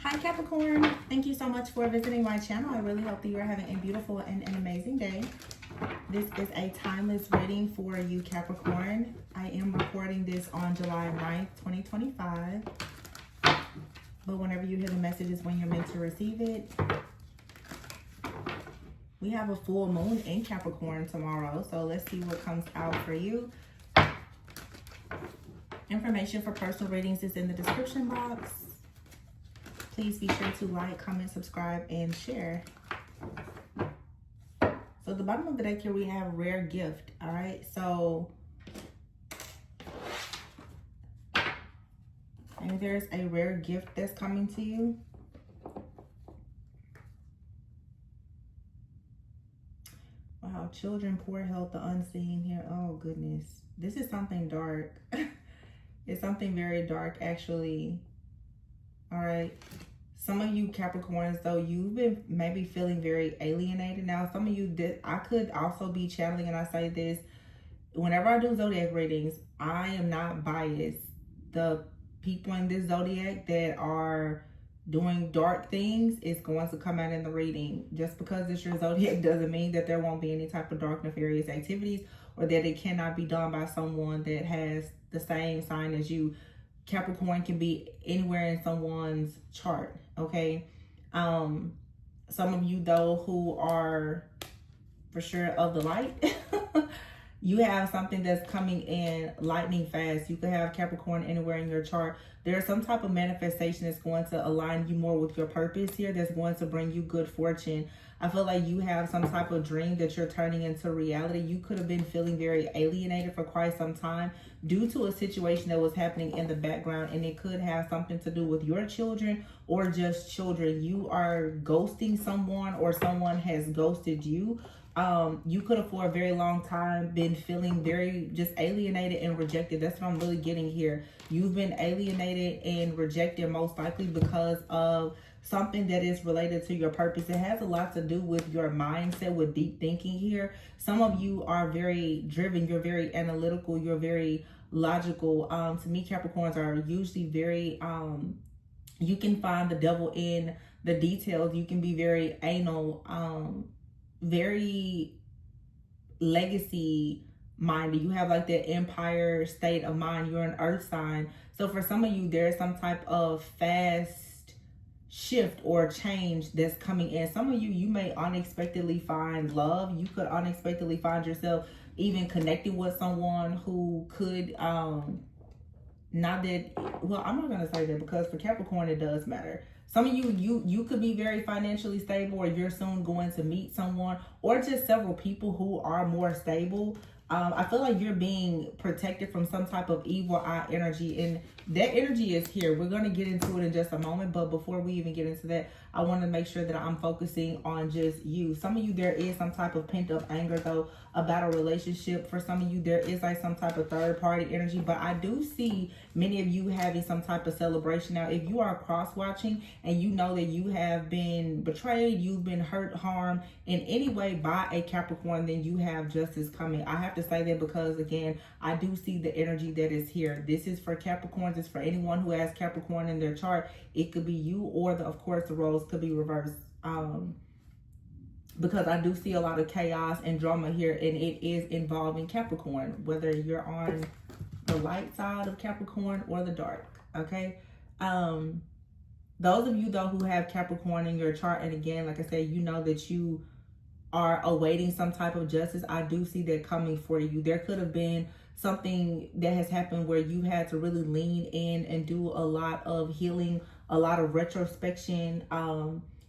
Hi Capricorn, thank you so much for visiting my channel. I really hope that you are having a beautiful and an amazing day. This is a timeless reading for you Capricorn. I am recording this on July 9th, 2025. But whenever you hear the message is when you're meant to receive it. We have a full moon in Capricorn tomorrow, so let's see what comes out for you. Information for personal readings is in the description box. Please be sure to like, comment, subscribe, and share. So at the bottom of the deck here, we have rare gift. All right, so maybe there's a rare gift that's coming to you. Wow, children, poor health, the unseen here. Oh goodness, this is something dark. It's something very dark, actually. All right. Some of you Capricorns, though, you've been maybe feeling very alienated. Now, some of you did. I could also be channeling, and I say this whenever I do zodiac readings, I am not biased. The people in this zodiac that are doing dark things is going to come out in the reading. Just because it's your zodiac doesn't mean that there won't be any type of dark, nefarious activities, or that it cannot be done by someone that has the same sign as you. Capricorn can be anywhere in someone's chart, okay? Some of you, though, who are for sure of the light, you have something that's coming in lightning fast. You could have Capricorn anywhere in your chart. There's some type of manifestation that's going to align you more with your purpose here, that's going to bring you good fortune. I feel like you have some type of dream that you're turning into reality. You could have been feeling very alienated for quite some time due to a situation that was happening in the background, and it could have something to do with your children or just children. You are ghosting someone, or someone has ghosted you. You could have for a very long time been feeling very just alienated and rejected. That's what I'm really getting here. You've been alienated and rejected most likely because of something that is related to your purpose. It has a lot to do with your mindset, with deep thinking here. Some of you are very driven. You're very analytical. You're very logical. To me, Capricorns are usually very, you can find the devil in the details. You can be very anal, very legacy minded. You have like that empire state of mind. You're an earth sign. So for some of you, there's some type of fast shift or change that's coming in. Some of you, you may unexpectedly find love. You could unexpectedly find yourself even connecting with someone who could, not that, well, I'm not going to say that, because for Capricorn, it does matter. Some of you could be very financially stable, or you're soon going to meet someone, or just several people who are more stable. I feel like you're being protected from some type of evil eye energy, and that energy is here. We're going to get into it in just a moment, but before we even get into that, I want to make sure that I'm focusing on just you. Some of you, there is some type of pent-up anger, though, about a relationship. For some of you, there is like some type of third-party energy, but I do see many of you having some type of celebration. Now, if you are cross-watching and you know that you have been betrayed, you've been hurt, harmed in any way by a Capricorn, then you have justice coming. I have to say that because, again, I do see the energy that is here. This is for Capricorns. It's for anyone who has Capricorn in their chart. It could be you, or of course the roles could be reversed, because I do see a lot of chaos and drama here, and it is involving Capricorn, whether you're on the light side of Capricorn or the dark. Okay, those of you, though, who have Capricorn in your chart, and again, like I said, you know that you are awaiting some type of justice. I do see that coming for you. There could have been something that has happened where you had to really lean in and do a lot of healing, a lot of retrospection.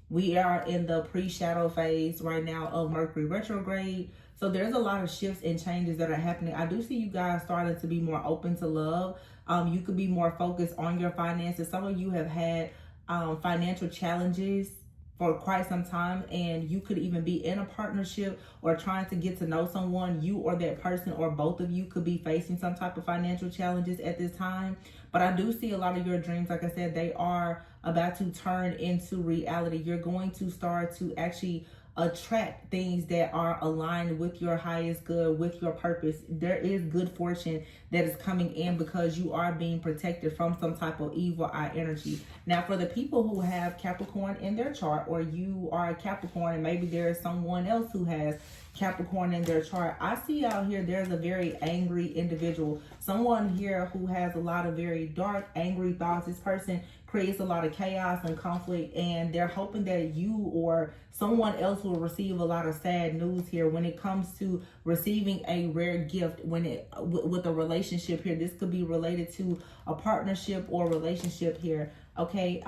We are in the pre-shadow phase right now of Mercury retrograde. So there's a lot of shifts and changes that are happening. I do see you guys starting to be more open to love. You could be more focused on your finances. Some of you have had financial challenges for quite some time, and you could even be in a partnership or trying to get to know someone. You or that person, or both of you, could be facing some type of financial challenges at this time. But I do see a lot of your dreams, like I said, they are about to turn into reality. You're going to start to actually attract things that are aligned with your highest good, with your purpose. There is good fortune that is coming in because you are being protected from some type of evil eye energy. Now, for the people who have Capricorn in their chart, or you are a Capricorn and maybe there is someone else who has Capricorn in their chart, I see out here there's a very angry individual. Someone here who has a lot of very dark, angry thoughts. This person creates a lot of chaos and conflict, and they're hoping that you or someone else will receive a lot of sad news here when it comes to receiving a rare gift. When it with a relationship here, this could be related to a partnership or relationship here. Okay,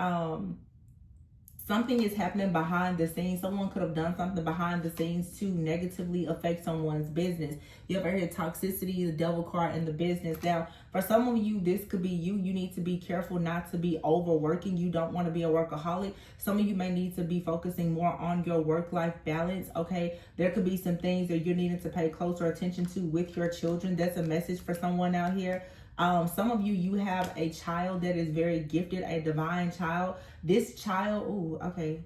something is happening behind the scenes. Someone could have done something behind the scenes to negatively affect someone's business. You ever heard toxicity, the devil card in the business? Now, for some of you, this could be you. You need to be careful not to be overworking. You don't want to be a workaholic. Some of you may need to be focusing more on your work-life balance, okay? There could be some things that you're needing to pay closer attention to with your children. That's a message for someone out here. Some of you, you have a child that is very gifted, a divine child. This child, ooh, okay,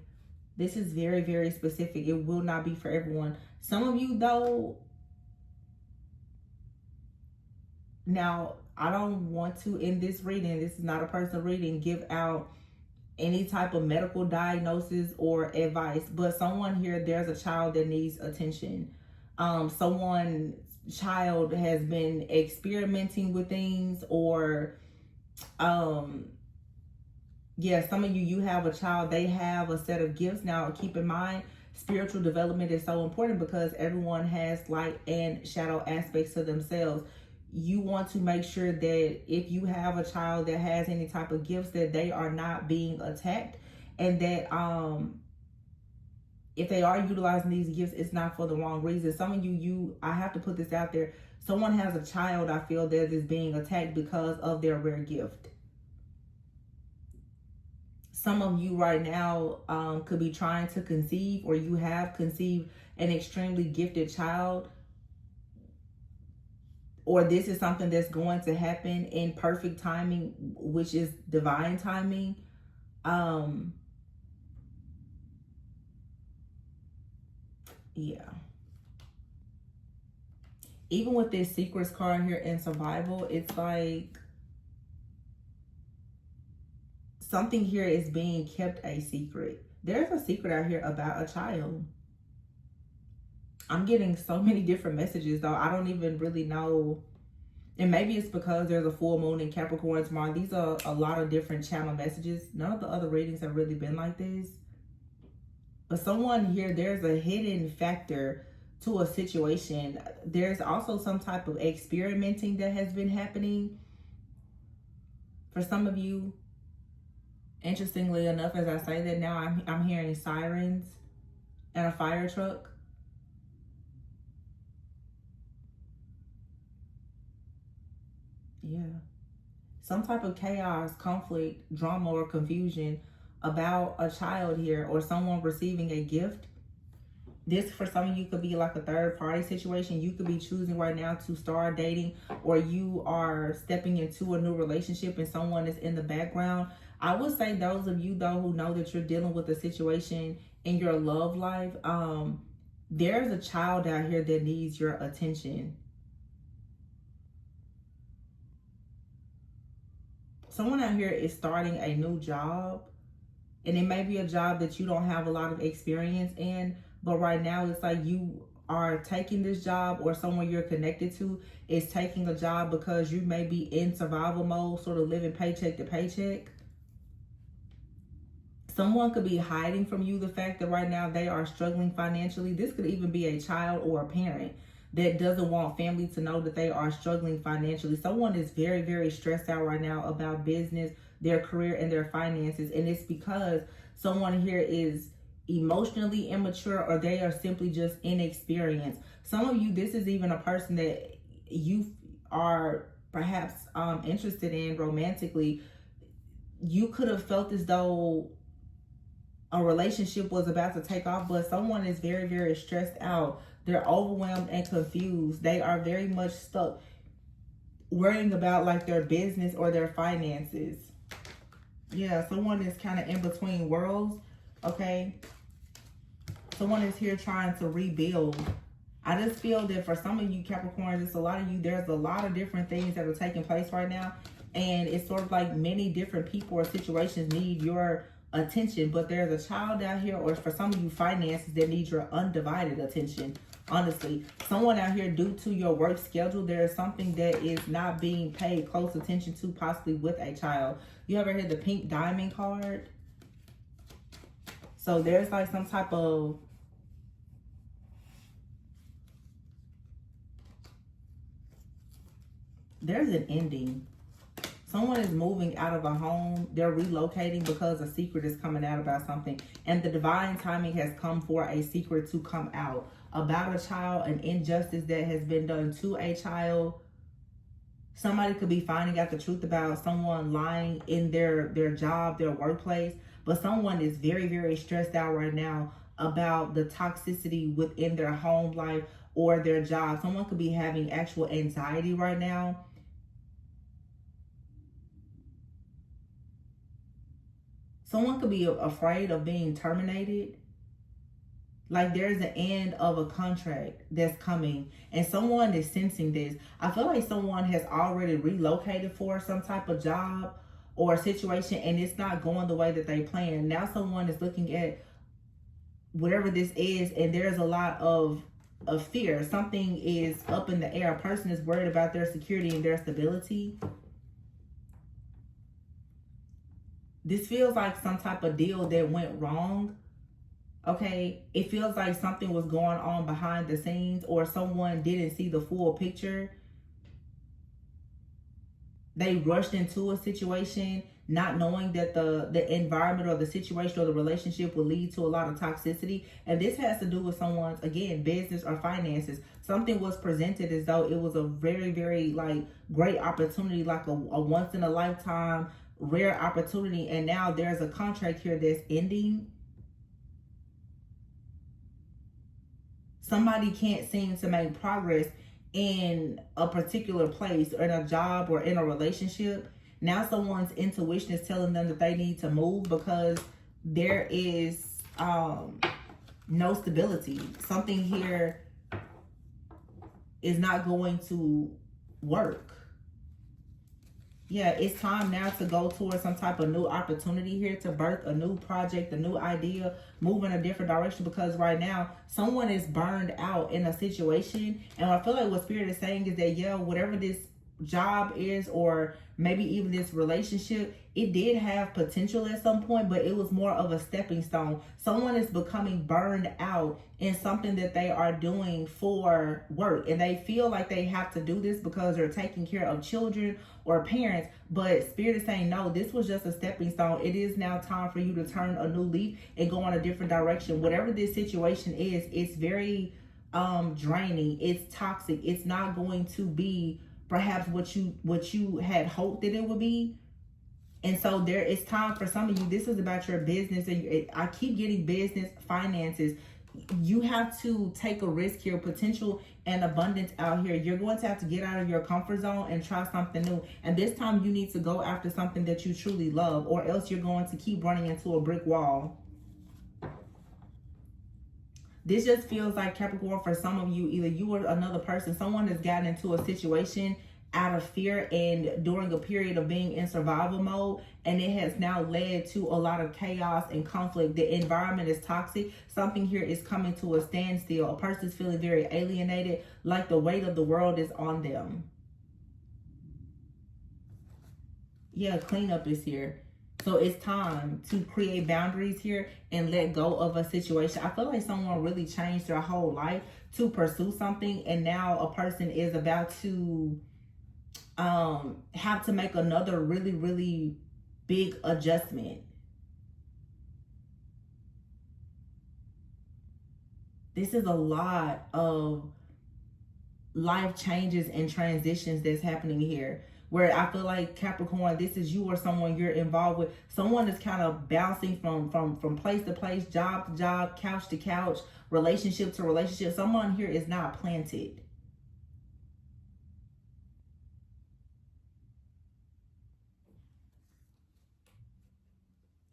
this is very, very specific. It will not be for everyone. Some of you, though, now, I don't want to, in this reading, this is not a personal reading, give out any type of medical diagnosis or advice. But someone here, there's a child that needs attention. Someone's child has been experimenting with things, or yeah, some of you, you have a child, they have a set of gifts. Now, keep in mind, spiritual development is so important because everyone has light and shadow aspects to themselves. You want to make sure that if you have a child that has any type of gifts, that they are not being attacked, and that if they are utilizing these gifts, it's not for the wrong reason. Some of you, I have to put this out there. Someone has a child, I feel, that is being attacked because of their rare gift. Some of you right now could be trying to conceive, or you have conceived an extremely gifted child, or this is something that's going to happen in perfect timing, which is divine timing. Yeah. Even with this secrets card here in survival, it's like something here is being kept a secret. There's a secret out here about a child. I'm getting so many different messages, though. I don't even really know. And maybe it's because there's a full moon in Capricorn tomorrow. These are a lot of different channel messages. None of the other readings have really been like this. But someone here, there's a hidden factor to a situation. There's also some type of experimenting that has been happening. For some of you, interestingly enough, as I say that now, I'm hearing sirens and a fire truck. Yeah. Some type of chaos, conflict, drama, or confusion about a child here, or someone receiving a gift. This, for some of you, could be like a third party situation. You could be choosing right now to start dating, or you are stepping into a new relationship and someone is in the background. I would say those of you, though, who know that you're dealing with a situation in your love life, there's a child out here that needs your attention. Someone out here is starting a new job, and it may be a job that you don't have a lot of experience in, but right now it's like you are taking this job, or someone you're connected to is taking a job because you may be in survival mode, sort of living paycheck to paycheck. Someone could be hiding from you the fact that right now they are struggling financially. This could even be a child or a parent that doesn't want family to know that they are struggling financially. Someone is very, very stressed out right now about business, their career, and their finances. And it's because someone here is emotionally immature, or they are simply just inexperienced. Some of you, this is even a person that you are perhaps interested in romantically. You could have felt as though a relationship was about to take off, but someone is very, very stressed out. They're overwhelmed and confused. They are very much stuck worrying about like their business or their finances. Yeah, someone is kind of in between worlds, okay? Someone is here trying to rebuild. I just feel that for some of you Capricorns, it's a lot of you, there's a lot of different things that are taking place right now. And it's sort of like many different people or situations need your attention. But there's a child out here, or for some of you, finances that need your undivided attention. Honestly, someone out here, due to your work schedule, there is something that is not being paid close attention to, possibly with a child. You ever heard the pink diamond card? So there's like some type of... there's an ending. Someone is moving out of a home. They're relocating because a secret is coming out about something. And the divine timing has come for a secret to come out about a child, an injustice that has been done to a child. Somebody could be finding out the truth about someone lying in their job, their workplace. But someone is very, very stressed out right now about the toxicity within their home life or their job. Someone could be having actual anxiety right now. Someone could be afraid of being terminated. Like there's an end of a contract that's coming and someone is sensing this. I feel like someone has already relocated for some type of job or situation and it's not going the way that they planned. Now someone is looking at whatever this is and there's a lot of fear. Something is up in the air. A person is worried about their security and their stability. This feels like some type of deal that went wrong. Okay, it feels like something was going on behind the scenes or someone didn't see the full picture. They rushed into a situation not knowing that the environment or the situation or the relationship will lead to a lot of toxicity. And this has to do with someone's, again, business or finances. Something was presented as though it was a very, very like great opportunity, like a once in a lifetime rare opportunity. And now there's a contract here that's ending. Somebody can't seem to make progress in a particular place or in a job or in a relationship. Now someone's intuition is telling them that they need to move because there is no stability. Something here is not going to work. Yeah, it's time now to go towards some type of new opportunity here, to birth a new project, a new idea, move in a different direction, because right now someone is burned out in a situation. And I feel like what Spirit is saying is that, yeah, whatever this job is, or maybe even this relationship, it did have potential at some point, but it was more of a stepping stone. Someone is becoming burned out in something that they are doing for work, and they feel like they have to do this because they're taking care of children or parents. But Spirit is saying, no, this was just a stepping stone. It is now time for you to turn a new leaf and go in a different direction. Whatever this situation is, it's very draining. It's toxic. It's not going to be perhaps what you had hoped that it would be. And so there is time for some of you. This is about your business, and I keep getting business, finances. You have to take a risk here, potential and abundance out here. You're going to have to get out of your comfort zone and try something new. And this time you need to go after something that you truly love, or else you're going to keep running into a brick wall. This just feels like, Capricorn, for some of you, either you or another person, someone has gotten into a situation out of fear and during a period of being in survival mode, and it has now led to a lot of chaos and conflict. The environment is toxic. Something here is coming to a standstill. A person is feeling very alienated, like the weight of the world is on them. Yeah, cleanup is here. So it's time to create boundaries here and let go of a situation. I feel like someone really changed their whole life to pursue something, and now a person is about to have to make another really, really big adjustment. This is a lot of life changes and transitions that's happening here, where I feel like, Capricorn, this is you or someone you're involved with. Someone is kind of bouncing from place to place, job to job, couch to couch, relationship to relationship. Someone here is not planted.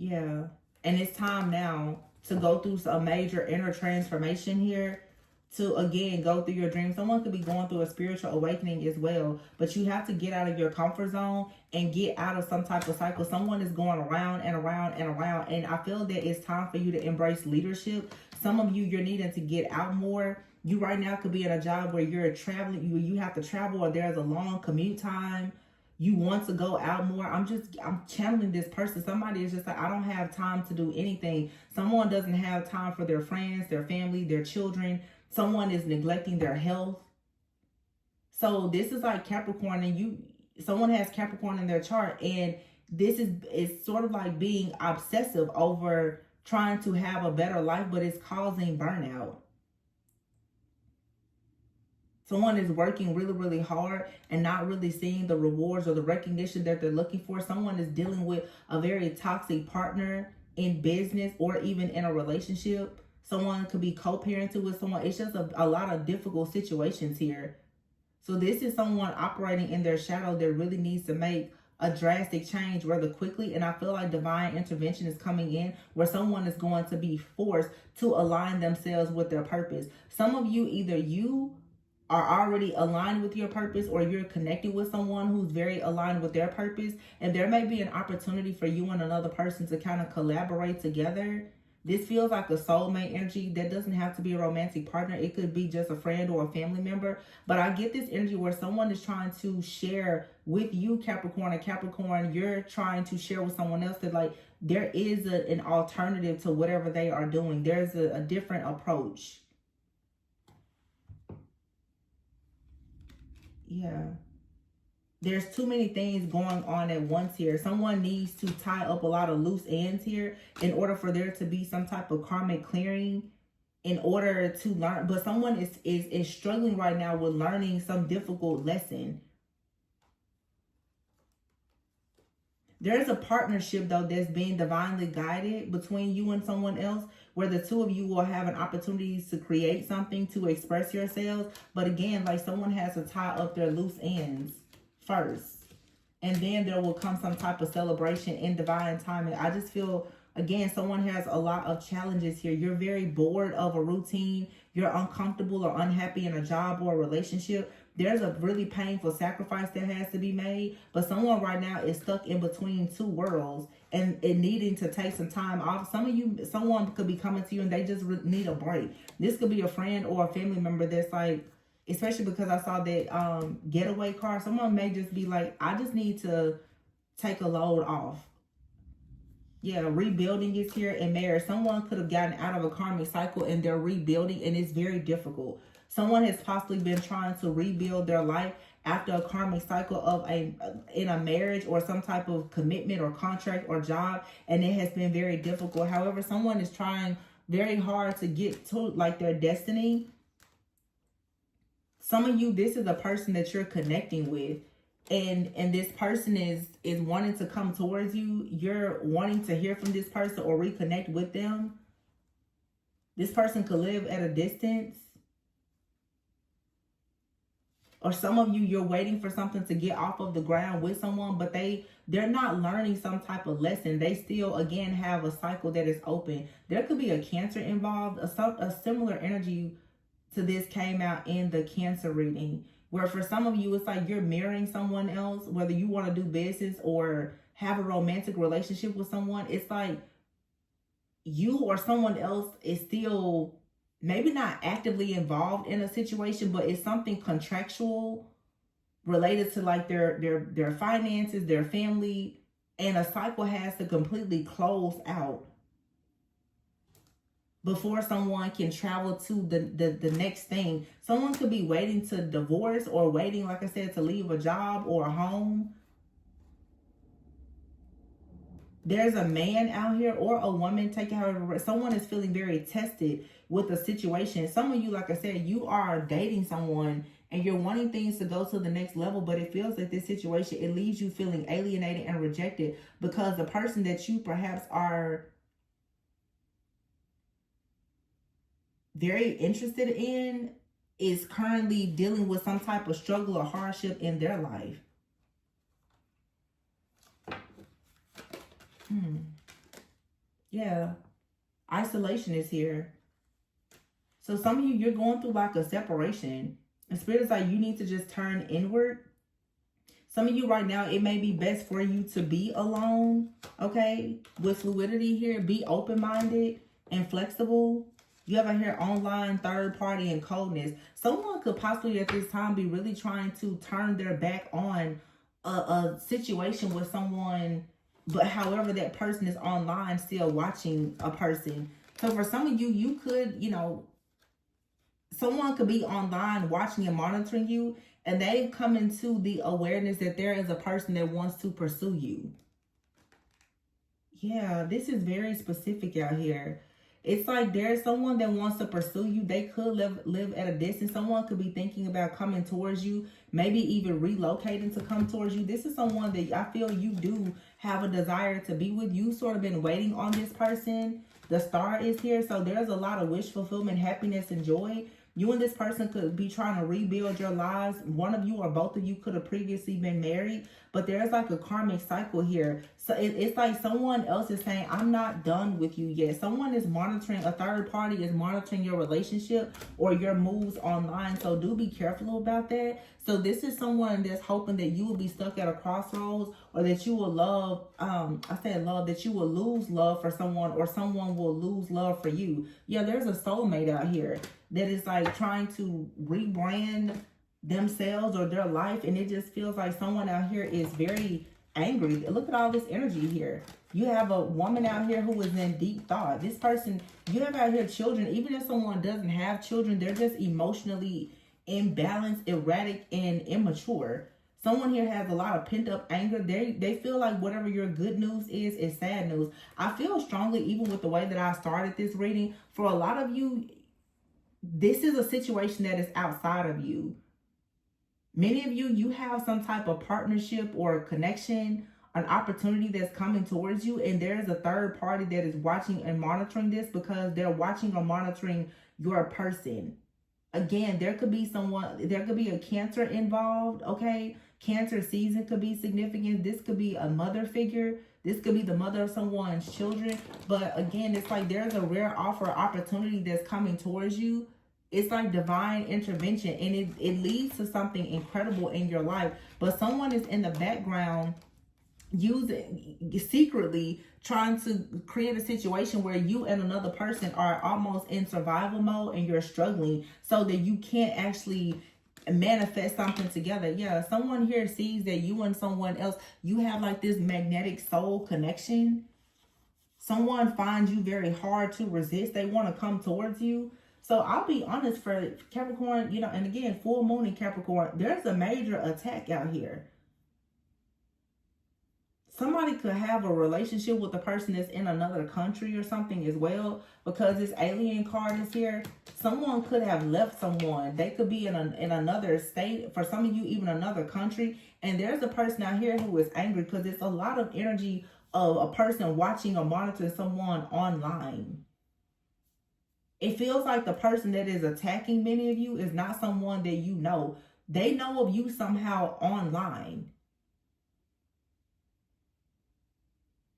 Yeah. And it's time now to go through a major inner transformation here, to again go through your dreams. Someone could be going through a spiritual awakening as well, but you have to get out of your comfort zone and get out of some type of cycle. Someone is going around and around and around, and I feel that it's time for you to embrace leadership. Some of you, you're needing to get out more. You right now could be in a job where you're traveling, you have to travel, or there's a long commute time. You want to go out more. I'm channeling this person. Somebody is just like, I don't have time to do anything. Someone doesn't have time for their friends, their family, their children. Someone is neglecting their health. So this is like Capricorn, and someone has Capricorn in their chart, and this is sort of like being obsessive over trying to have a better life, but it's causing burnout. Someone is working really, really hard and not really seeing the rewards or the recognition that they're looking for. Someone is dealing with a very toxic partner in business or even in a relationship. Someone could be co-parenting with someone. It's just a lot of difficult situations here. So this is someone operating in their shadow that really needs to make a drastic change rather quickly. And I feel like divine intervention is coming in where someone is going to be forced to align themselves with their purpose. Some of you, either you are already aligned with your purpose, or you're connected with someone who's very aligned with their purpose. And there may be an opportunity for you and another person to kind of collaborate together. This feels like a soulmate energy. That doesn't have to be a romantic partner. It could be just a friend or a family member. But I get this energy where someone is trying to share with you, Capricorn, and Capricorn, you're trying to share with someone else that like there is an alternative to whatever they are doing. There's a different approach. Yeah. There's too many things going on at once here. Someone needs to tie up a lot of loose ends here in order for there to be some type of karmic clearing, in order to learn. But someone is struggling right now with learning some difficult lesson. There's a partnership, though, that's being divinely guided between you and someone else, where the two of you will have an opportunity to create something, to express yourselves. But again, like someone has to tie up their loose ends first, and then there will come some type of celebration in divine timing. I just feel, again, someone has a lot of challenges here. You're very bored of a routine. You're uncomfortable or unhappy in a job or a relationship. There's a really painful sacrifice that has to be made, but someone right now is stuck in between two worlds and needing to take some time off. Some of you, someone could be coming to you and they just need a break. This could be a friend or a family member that's like, especially because I saw that getaway car, someone may just be like, I just need to take a load off. Yeah, rebuilding is here in marriage. Someone could have gotten out of a karmic cycle and they're rebuilding, and it's very difficult. Someone has possibly been trying to rebuild their life after a karmic cycle of in a marriage or some type of commitment or contract or job, and it has been very difficult. However, someone is trying very hard to get to like their destiny. Some of you, this is a person that you're connecting with, and this person is wanting to come towards you. You're wanting to hear from this person or reconnect with them. This person could live at a distance. Or some of you, you're waiting for something to get off of the ground with someone, but they're not learning some type of lesson. They still, again, have a cycle that is open. There could be a Cancer involved. A similar energy to this came out in the Cancer reading, where for some of you, it's like you're marrying someone else, whether you want to do business or have a romantic relationship with someone. It's like you or someone else is still maybe not actively involved in a situation, but it's something contractual related to like their finances, their family, and a cycle has to completely close out before someone can travel to the next thing. Someone could be waiting to divorce or waiting, like I said, to leave a job or a home. There's a man out here or a woman, take it however. Someone is feeling very tested with the situation. Some of you, like I said, you are dating someone and you're wanting things to go to the next level, but it feels like this situation, it leaves you feeling alienated and rejected because the person that you perhaps are very interested in is currently dealing with some type of struggle or hardship in their life. Yeah. Isolation is here. So some of you, you're going through like a separation. And Spirit is like, you need to just turn inward. Some of you right now, it may be best for you to be alone, okay? With fluidity here, be open-minded and flexible. You have out here online, third party, and coldness. Someone could possibly at this time be really trying to turn their back on a situation with someone, but however that person is online still watching a person. So for some of you, you could, you know, someone could be online watching and monitoring you, and they've come into the awareness that there is a person that wants to pursue you. Yeah, this is very specific out here. It's like there's someone that wants to pursue you. They could live at a distance. Someone could be thinking about coming towards you, maybe even relocating to come towards you. This is someone that I feel you do have a desire to be with. You sort of been waiting on this person. The star is here. So there's a lot of wish fulfillment, happiness, and joy. You and this person could be trying to rebuild your lives. One of you or both of you could have previously been married, but there's like a karmic cycle here. So it's like someone else is saying, I'm not done with you yet. Someone is monitoring, a third party is monitoring your relationship or your moves online. So do be careful about that. So this is someone that's hoping that you will be stuck at a crossroads, or that you will love, that you will lose love for someone, or someone will lose love for you. Yeah, there's a soulmate out here that is like trying to rebrand themselves or their life, and it just feels like someone out here is very angry. Look at all this energy here. You have a woman out here who is in deep thought. This person, you have out here children. Even if someone doesn't have children, they're just emotionally imbalanced, erratic, and immature. Someone here has a lot of pent-up anger. They feel like whatever your good news is sad news. I feel strongly, even with the way that I started this reading, for a lot of you, this is a situation that is outside of you. Many of you, you have some type of partnership or connection, an opportunity that's coming towards you, and there's a third party that is watching and monitoring this because they're watching or monitoring your person. Again, there could be a Cancer involved, okay? Cancer season could be significant. This could be a mother figure. This could be the mother of someone's children. But again, it's like there's a rare offer opportunity that's coming towards you. It's like divine intervention, and it leads to something incredible in your life. But someone is in the background secretly trying to create a situation where you and another person are almost in survival mode, and you're struggling so that you can't actually manifest something together. Yeah, someone here sees that you and someone else, you have like this magnetic soul connection. Someone finds you very hard to resist. They want to come towards you. So I'll be honest, for Capricorn, you know, and again, full moon in Capricorn, there's a major attack out here. Somebody could have a relationship with a person that's in another country or something as well, because this alien card is here. Someone could have left someone. They could be in another state. For some of you, even another country. And there's a person out here who is angry because it's a lot of energy of a person watching or monitoring someone online. It feels like the person that is attacking many of you is not someone that you know. They know of you somehow online.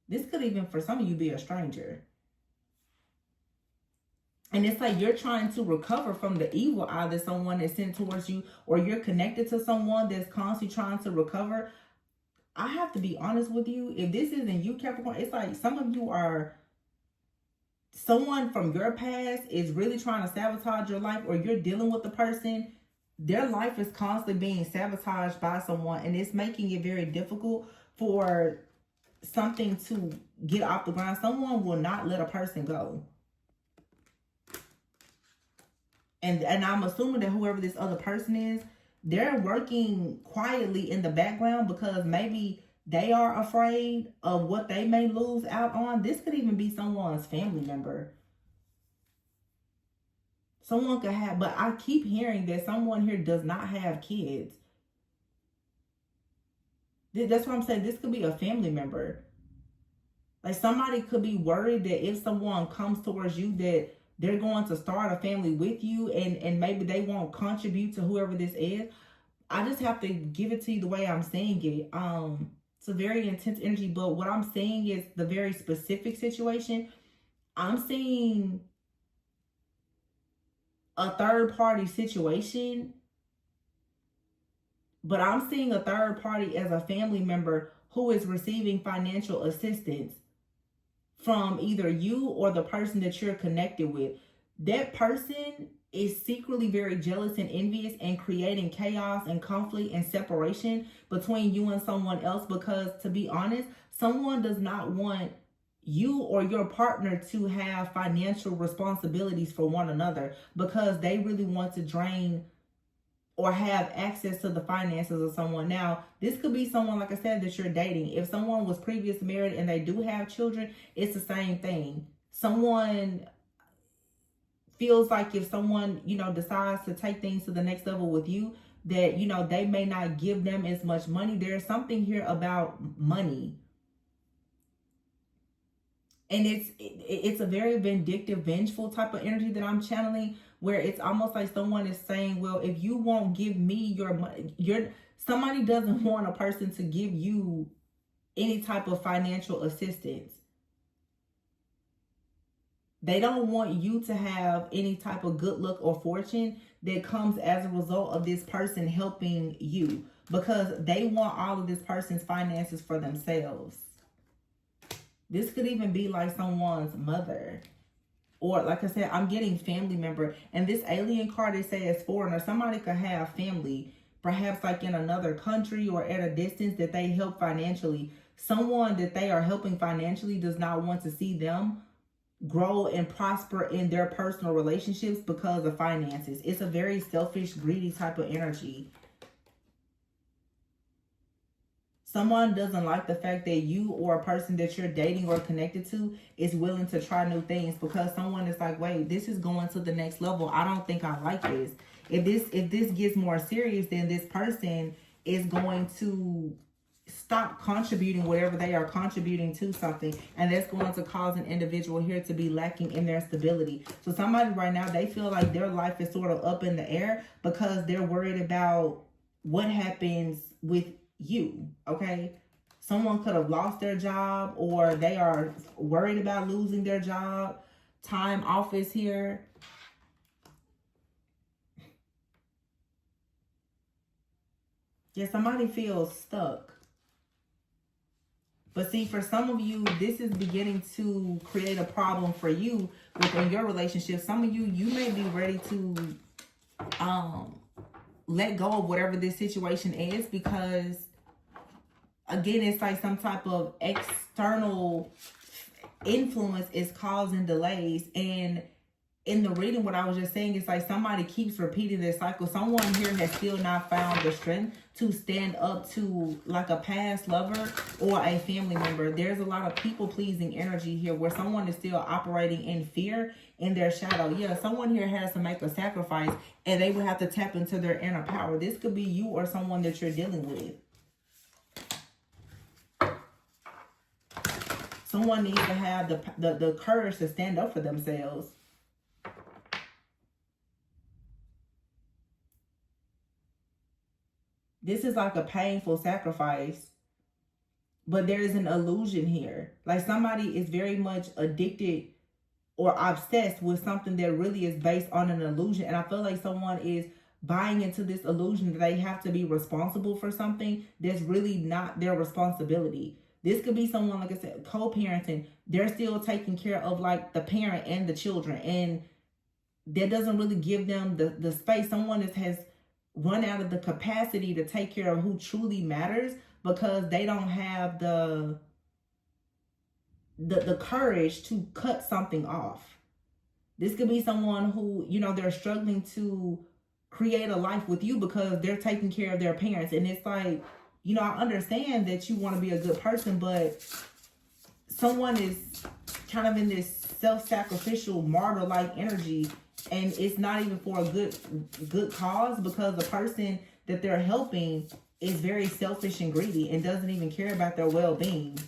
This could even, for some of you, be a stranger. And it's like you're trying to recover from the evil eye that someone is sent towards you, or you're connected to someone that's constantly trying to recover. I have to be honest with you. If this isn't you, Capricorn, it's like some of you are... someone from your past is really trying to sabotage your life, or you're dealing with the person. Their life is constantly being sabotaged by someone, and it's making it very difficult for something to get off the ground. Someone will not let a person go. And I'm assuming that whoever this other person is, they're working quietly in the background because maybe they are afraid of what they may lose out on. This could even be someone's family member. Someone could have, but I keep hearing that someone here does not have kids. That's what I'm saying. This could be a family member. Like somebody could be worried that if someone comes towards you, that they're going to start a family with you, and maybe they won't contribute to whoever this is. I just have to give it to you the way I'm saying it. It's a very intense energy, but what I'm saying is the very specific situation. I'm seeing a third party situation, but I'm seeing a third party as a family member who is receiving financial assistance from either you or the person that you're connected with. That person is secretly very jealous and envious and creating chaos and conflict and separation between you and someone else, because to be honest, someone does not want you or your partner to have financial responsibilities for one another, because they really want to drain or have access to the finances of someone. Now, this could be someone, like I said, that you're dating. If someone was previously married and they do have children, it's the same thing. Someone feels like if someone, decides to take things to the next level with you, that, they may not give them as much money. There's something here about money. And it's a very vindictive, vengeful type of energy that I'm channeling, where it's almost like someone is saying, well, if you won't give me your money, somebody doesn't want a person to give you any type of financial assistance. They don't want you to have any type of good luck or fortune that comes as a result of this person helping you, because they want all of this person's finances for themselves. This could even be like someone's mother. Or like I said, I'm getting family member. And this alien card, they say is foreigner. Somebody could have family, perhaps like in another country or at a distance, that they help financially. Someone that they are helping financially does not want to see them grow and prosper in their personal relationships because of finances. It's a very selfish, greedy type of energy. Someone doesn't like the fact that you or a person that you're dating or connected to is willing to try new things, because someone is like, wait, this is going to the next level. I don't think I like this. If this gets more serious, then this person is going to stop contributing whatever they are contributing to something, and that's going to cause an individual here to be lacking in their stability. So somebody right now, they feel like their life is sort of up in the air because they're worried about what happens with you. Okay, someone could have lost their job, or they are worried about losing their job. Time off is here. Yeah, somebody feels stuck. But see, for some of you, this is beginning to create a problem for you within your relationship. Some of you, you may be ready to let go of whatever this situation is, because again, it's like some type of external influence is causing delays. And in the reading, what I was just saying is like somebody keeps repeating this cycle. Someone here has still not found the strength to stand up to like a past lover or a family member. There's a lot of people-pleasing energy here where someone is still operating in fear in their shadow. Yeah, someone here has to make a sacrifice, and they will have to tap into their inner power. This could be you or someone that you're dealing with. Someone needs to have the courage to stand up for themselves. This is like a painful sacrifice, but there is an illusion here. Like somebody is very much addicted or obsessed with something that really is based on an illusion. And I feel like someone is buying into this illusion that they have to be responsible for something that's really not their responsibility. This could be someone, like I said, co-parenting. They're still taking care of like the parent and the children, and that doesn't really give them the space. Someone has run out of the capacity to take care of who truly matters, because they don't have the courage to cut something off. This could be someone who, they're struggling to create a life with you because they're taking care of their parents. And it's like, I understand that you want to be a good person, but someone is kind of in this self-sacrificial martyr-like energy, and it's not even for a good cause, because the person that they're helping is very selfish and greedy and doesn't even care about their well-being.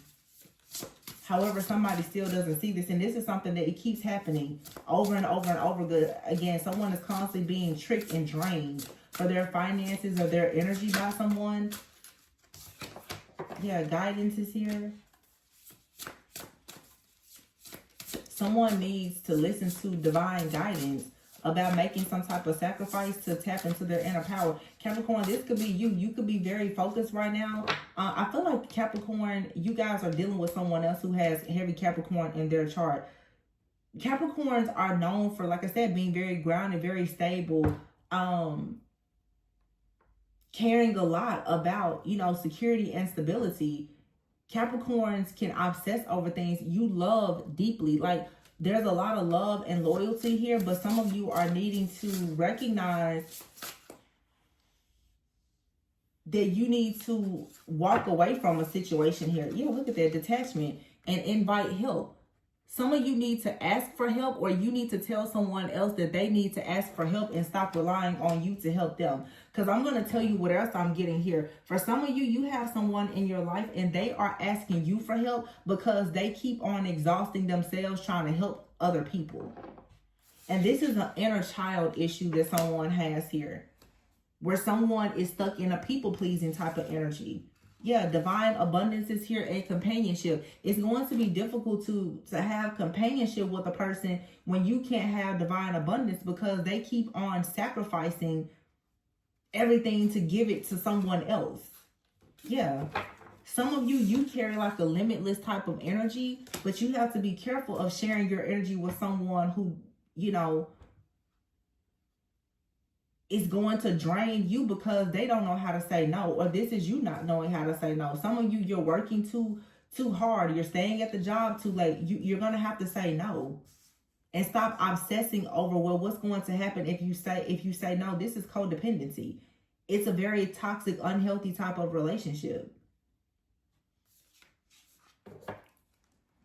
However, somebody still doesn't see this, and this is something that it keeps happening over and over and over again. Someone is constantly being tricked and drained for their finances or their energy by someone. Yeah, guidance is here. someone needs to listen to divine guidance about making some type of sacrifice to tap into their inner power. Capricorn, this could be you. You could be very focused right now. I feel like Capricorn, you guys are dealing with someone else who has heavy Capricorn in their chart. Capricorns are known for, like I said, being very grounded, very stable, caring a lot about, you know, security and stability. Capricorns can obsess over things. You love deeply. Like, there's a lot of love and loyalty here, but some of you are needing to recognize that you need to walk away from a situation here. Yeah, look at that, detachment, and invite help. Some of you need to ask for help, or you need to tell someone else that they need to ask for help and stop relying on you to help them. Because I'm going to tell you what else I'm getting here. For some of you, you have someone in your life and they are asking you for help because they keep on exhausting themselves trying to help other people. And this is an inner child issue that someone has here, where someone is stuck in a people-pleasing type of energy. Yeah, divine abundance is here and companionship. It's going to be difficult to have companionship with a person when you can't have divine abundance because they keep on sacrificing everything to give it to someone else. Yeah. Some of you, you carry like a limitless type of energy, but you have to be careful of sharing your energy with someone who, you know, is going to drain you because they don't know how to say no, or this is you not knowing how to say no. Some of you, you're working too hard. You're staying at the job too late. You're going to have to say no and stop obsessing over, well, what's going to happen if you say no. This is codependency. It's a very toxic, unhealthy type of relationship.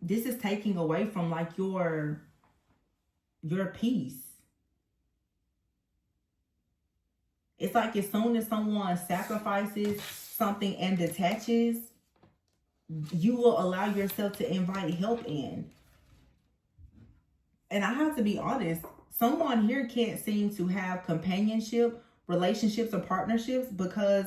This is taking away from like your peace. It's like as soon as someone sacrifices something and detaches, you will allow yourself to invite help in. And I have to be honest, someone here can't seem to have companionship, relationships, or partnerships because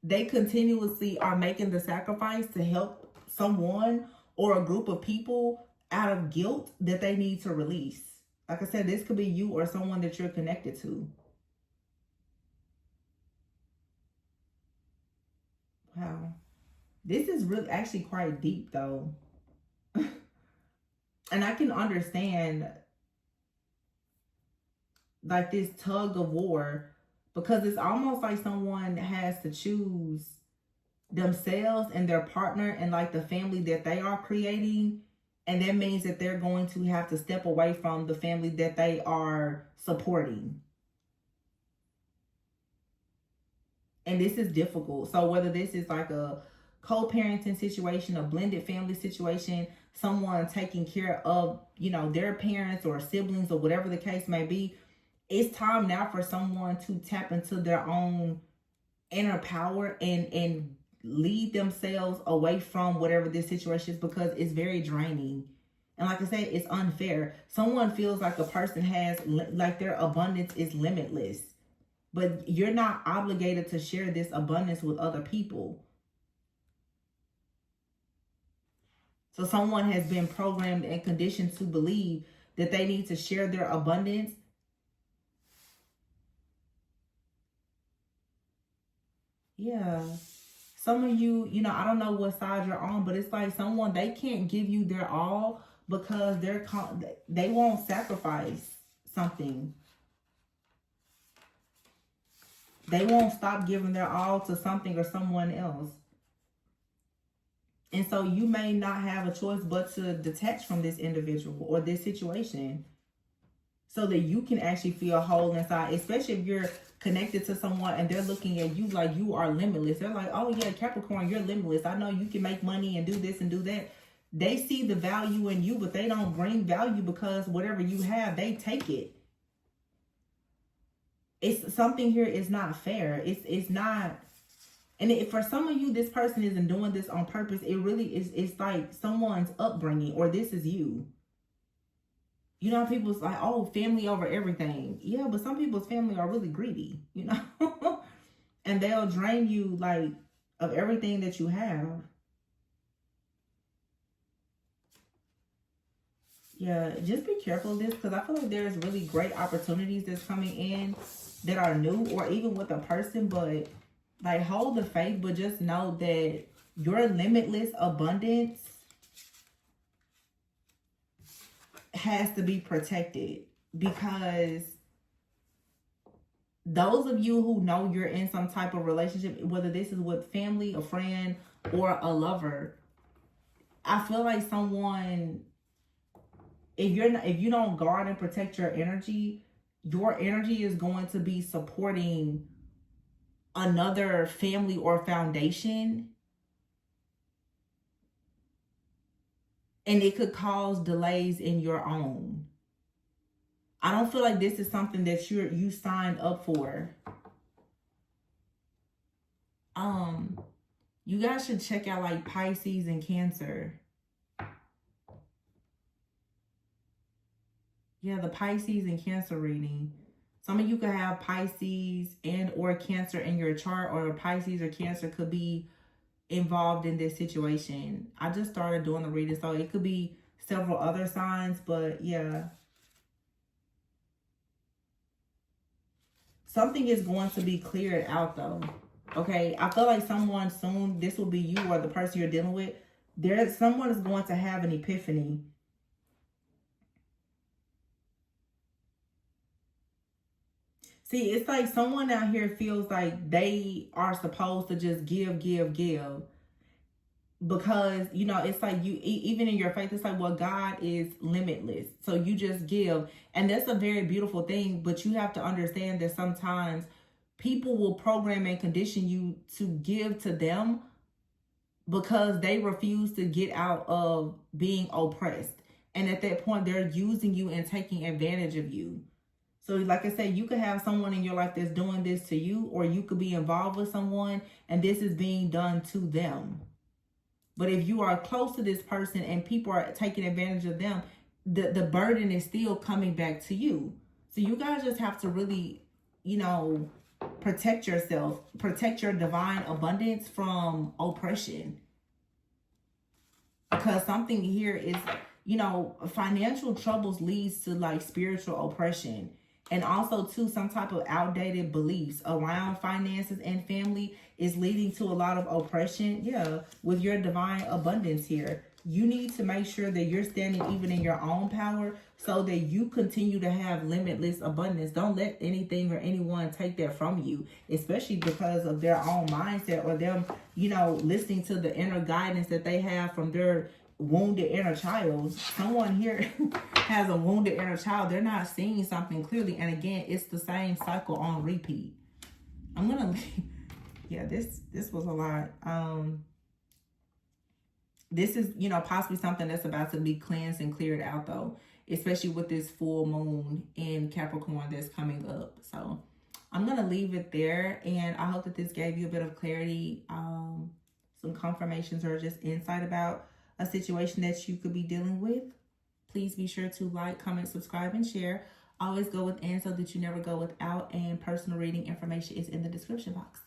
they continuously are making the sacrifice to help someone or a group of people out of guilt that they need to release. Like I said, this could be you or someone that you're connected to. Wow. This is really actually quite deep though. And I can understand like this tug of war because it's almost like someone has to choose themselves and their partner and like the family that they are creating. And that means that they're going to have to step away from the family that they are supporting. And this is difficult. So whether this is like a co-parenting situation, a blended family situation, someone taking care of, you know, their parents or siblings or whatever the case may be, it's time now for someone to tap into their own inner power and lead themselves away from whatever this situation is because it's very draining. And like I said, it's unfair. Someone feels like a person has, like their abundance is limitless. But you're not obligated to share this abundance with other people. So someone has been programmed and conditioned to believe that they need to share their abundance. Yeah. Some of you, you know, I don't know what side you're on, but it's like someone, they can't give you their all because they won't sacrifice something. They won't stop giving their all to something or someone else. And so you may not have a choice but to detach from this individual or this situation so that you can actually feel whole inside, especially if you're connected to someone and they're looking at you like you are limitless. They're like, oh yeah, Capricorn, you're limitless. I know you can make money and do this and do that. They see the value in you, but they don't bring value because whatever you have, they take it. It's something here is not fair. It's not. And for some of you, this person isn't doing this on purpose. It really is. It's like someone's upbringing, or this is you. You know, people's like, oh, family over everything. Yeah, but some people's family are really greedy, you know, and they'll drain you like of everything that you have. Yeah, just be careful of this, because I feel like there's really great opportunities that's coming in that are new, or even with a person, but like hold the faith, but just know that your limitless abundance has to be protected, because those of you who know you're in some type of relationship, whether this is with family, a friend, or a lover, I feel like someone, if you don't guard and protect your energy is going to be supporting another family or foundation, and it could cause delays in your own. I don't feel like this is something that you signed up for. You guys should check out like Pisces and Cancer. Yeah, the Pisces and Cancer reading. Some of you could have Pisces and or Cancer in your chart, or Pisces or Cancer could be involved in this situation. I just started doing the reading, so it could be several other signs, but yeah. Something is going to be cleared out though. Okay, I feel like someone soon, this will be you or the person you're dealing with, someone is going to have an epiphany. See, it's like someone out here feels like they are supposed to just give. Because, you know, it's like you, even in your faith, it's like, well, God is limitless. So you just give. And that's a very beautiful thing. But you have to understand that sometimes people will program and condition you to give to them because they refuse to get out of being oppressed. And at that point, they're using you and taking advantage of you. So like I said, you could have someone in your life that's doing this to you, or you could be involved with someone and this is being done to them. But if you are close to this person and people are taking advantage of them, the burden is still coming back to you. So you guys just have to really, you know, protect yourself, protect your divine abundance from oppression. Because something here is, you know, financial troubles leads to like spiritual oppression. And also too, some type of outdated beliefs around finances and family is leading to a lot of oppression. Yeah, with your divine abundance here, you need to make sure that you're standing even in your own power so that you continue to have limitless abundance. Don't let anything or anyone take that from you, especially because of their own mindset or them, you know, listening to the inner guidance that they have from their wounded inner child. Someone here has a wounded inner child. They're not seeing something clearly. And again, it's the same cycle on repeat. I'm gonna leave. Yeah, this was a lot. This is, you know, possibly something that's about to be cleansed and cleared out though, especially with this full moon in Capricorn that's coming up. So I'm gonna leave it there, and I hope that this gave you a bit of clarity, some confirmations or just insight about a situation that you could be dealing with. Please be sure to like, comment, subscribe, and share. Always go with and so that you never go without, and personal reading information is in the description box.